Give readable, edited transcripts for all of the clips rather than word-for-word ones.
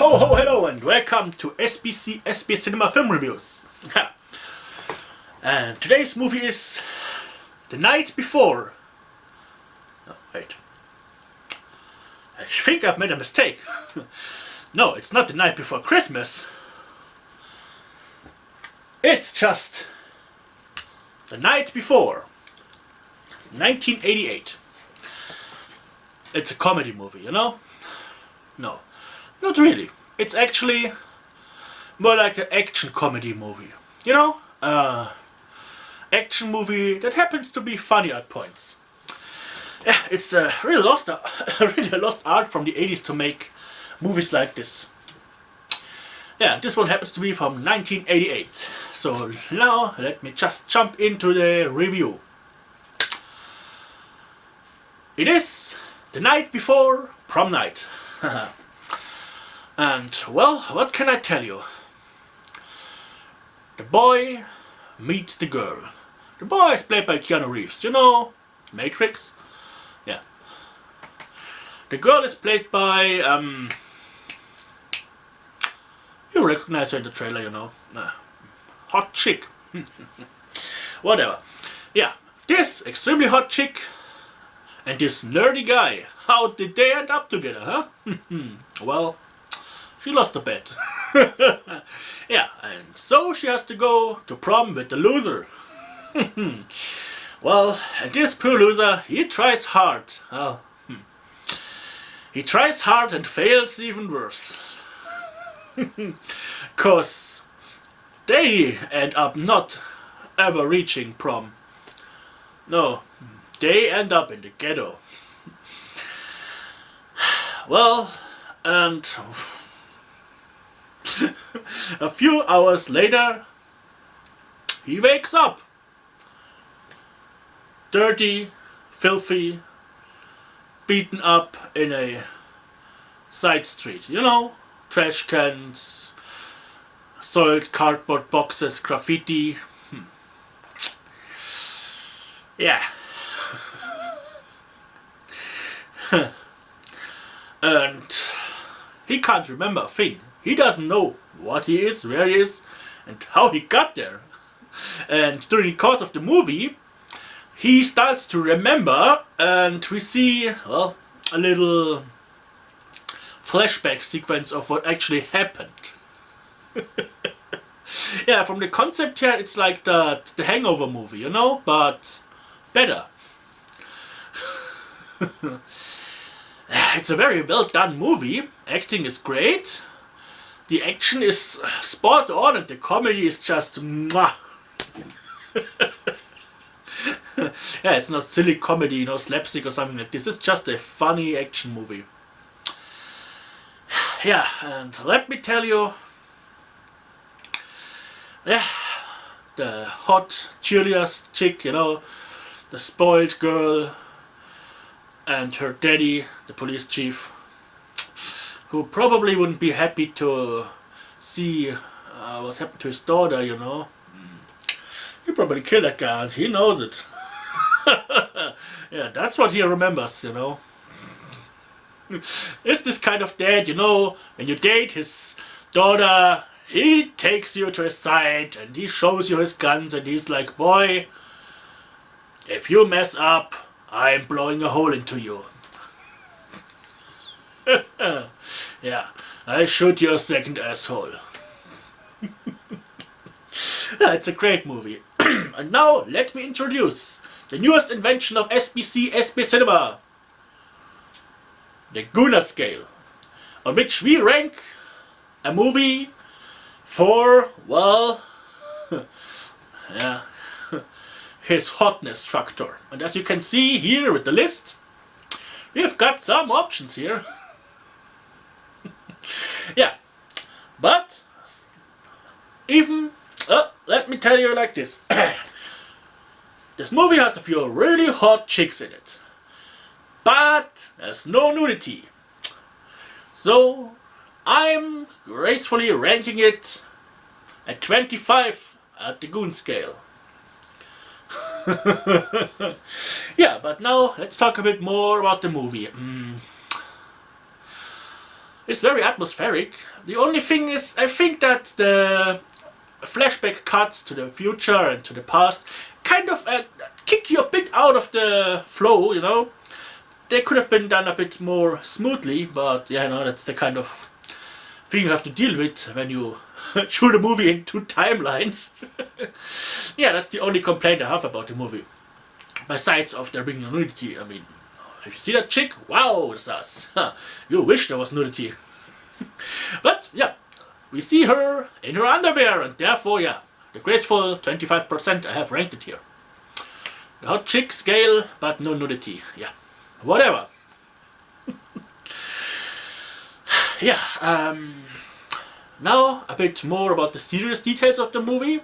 Ho ho hello and welcome to SB Cinema Film Reviews. And today's movie is The Night Before. Oh, wait. I think I've made a mistake. No, it's not The Night Before Christmas. It's just The Night Before 1988. It's a comedy movie, you know? No, not really. It's actually more like an action comedy movie. You know? Action movie that happens to be funny at points. Yeah, it's a really lost art from the 80s to make movies like this. Yeah, this one happens to be from 1988. So now let me just jump into the review. It is The Night Before Prom Night. And, well, what can I tell you? The boy meets the girl. The boy is played by Keanu Reeves. You know, Matrix? Yeah. The girl is played by, you recognize her in the trailer, you know. Hot chick. Whatever. Yeah, this extremely hot chick and this nerdy guy. How did they end up together, huh? Well, she lost a bet. Yeah, and so she has to go to prom with the loser. Well, and this poor loser, he tries hard. Well, he tries hard and fails even worse. 'Cause they end up not ever reaching prom. No, they end up in the ghetto. Well, and a few hours later, he wakes up. Dirty, filthy, beaten up in a side street. You know, trash cans, soiled cardboard boxes, graffiti. Yeah. And he can't remember a thing. He doesn't know what he is, where he is, and how he got there. And during the course of the movie, he starts to remember, and we see, well, a little flashback sequence of what actually happened. Yeah, from the concept here, it's like the Hangover movie, you know, but better. It's a very well done movie. Acting is great. The action is spot on, and the comedy is just mwah. Yeah, it's not silly comedy, you know, slapstick or something like this. It's just a funny action movie. Yeah, and let me tell you, yeah, the hot, cheeriest chick, you know, the spoiled girl, and her daddy, the police chief, who probably wouldn't be happy to see what happened to his daughter, you know. He probably killed that guy, and he knows it. Yeah, that's what he remembers, you know. It's this kind of dad, you know, when you date his daughter, he takes you to his side and he shows you his guns and he's like, boy, if you mess up, I'm blowing a hole into you. Yeah, I shoot your second asshole. Yeah, it's a great movie. And now let me introduce the newest invention of SB Cinema, the Gooner scale, on which we rank a movie for, well, yeah, his hotness factor. And as you can see here with the list, we've got some options here. Yeah, but even, let me tell you like this. This movie has a few really hot chicks in it, but there's no nudity. So I'm gracefully ranking it at 25 at the Goon scale. Yeah, but now let's talk a bit more about the movie. It's very atmospheric. The only thing is, I think that the flashback cuts to the future and to the past kind of kick you a bit out of the flow, you know. They could have been done a bit more smoothly, but yeah, no, that's the kind of thing you have to deal with when you shoot a movie in 2 timelines. Yeah, that's the only complaint I have about the movie. Besides of there being nudity, I mean, if you see that chick, wow, sus. You wish there was nudity. But yeah, we see her in her underwear, and therefore, yeah, the graceful 25% I have ranked it here. The hot chick scale, but no nudity. Yeah, whatever. Yeah, now a bit more about the serious details of the movie.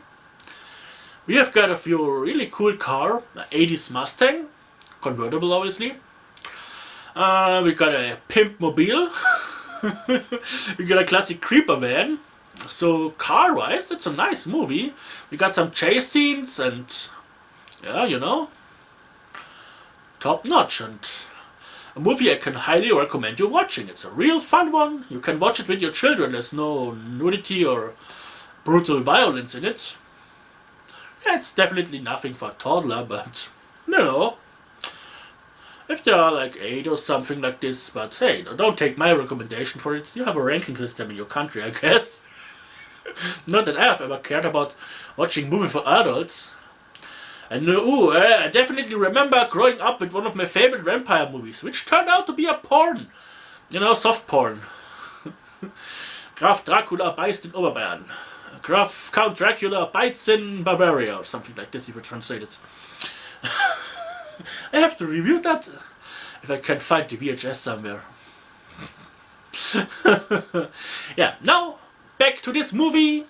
We have got a few really cool car, an 80s Mustang, convertible obviously. We got a pimp mobile. We got a classic creeper van. So car-wise, it's a nice movie. We got some chase scenes and yeah, you know, top notch, and a movie I can highly recommend you watching. It's a real fun one. You can watch it with your children. There's no nudity or brutal violence in it. Yeah, it's definitely nothing for a toddler, but you know, if they are like 8 or something like this, but hey, don't take my recommendation for it. You have a ranking system in your country, I guess. Not that I have ever cared about watching movies for adults. And I definitely remember growing up with one of my favorite vampire movies, which turned out to be a porn. You know, soft porn. Graf Dracula beißt in Oberbayern. Graf Count Dracula bites in Bavaria, or something like this if you translate it. I have to review that if I can find the VHS somewhere. Yeah, now back to this movie,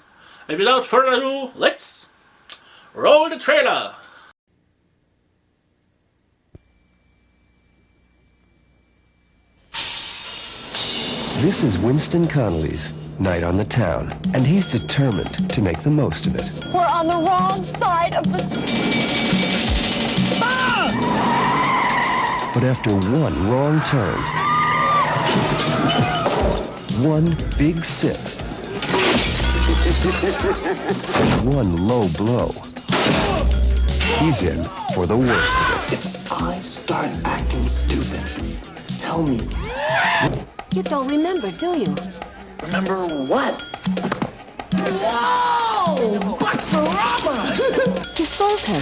and without further ado, let's roll the trailer. This is Winston Connolly's night on the town, and he's determined to make the most of it. We're on the wrong side of the... Ah! But after one wrong turn, one big sip, and one low blow, he's in for the worst of it. If I start acting stupid, tell me. You don't remember, do you? Remember what? Whoa! Boxerama! You sold her.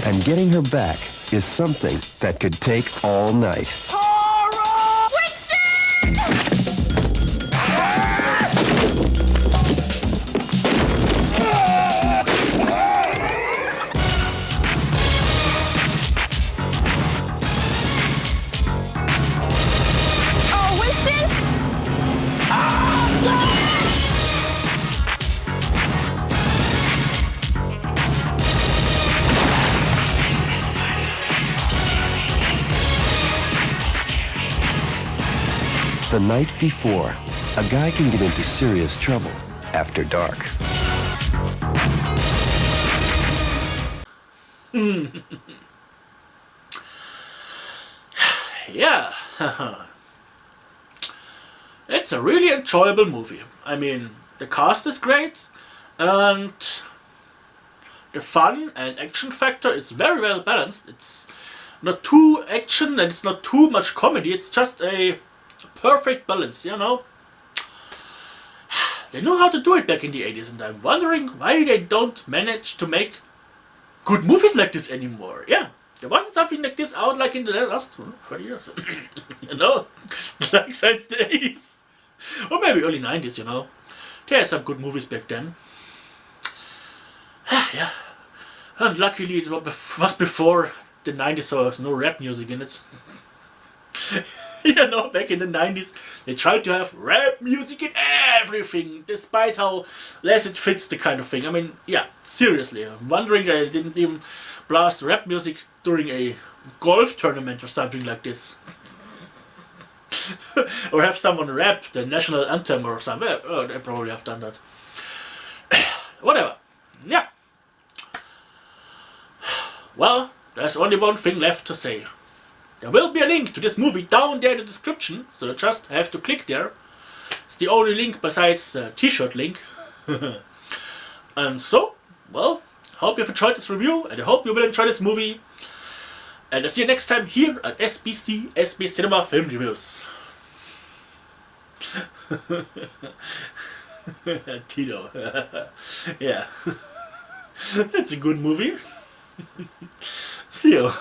And getting her back is something that could take all night. Horror! Winston! Oh, Winston! The night before, a guy can get into serious trouble after dark. Yeah. It's a really enjoyable movie. I mean, the cast is great, and the fun and action factor is very well balanced. It's not too action and it's not too much comedy. It's just a perfect balance, you know. They know how to do it back in the 80s, and I'm wondering why they don't manage to make good movies like this anymore. Yeah, there wasn't something like this out like in the last 40 years. You know, it's like since the 80s. Or maybe early 90s, you know. There are some good movies back then. Yeah. And luckily it was before the 90s, so there's no rap music in it. You know, back in the 90s, they tried to have rap music in everything, despite how less it fits the kind of thing. I mean, yeah, seriously, I'm wondering they didn't even blast rap music during a golf tournament or something like this. Or have someone rap the national anthem or something. Oh, they probably have done that. Whatever. Yeah. Well, there's only one thing left to say. There will be a link to this movie down there in the description, so you just have to click there It's the only link besides the t-shirt link. And so, well, hope you've enjoyed this review, and I hope you will enjoy this movie. And I'll see you next time here at SB Cinema Film Reviews. Tito. Yeah. That's a good movie. See you.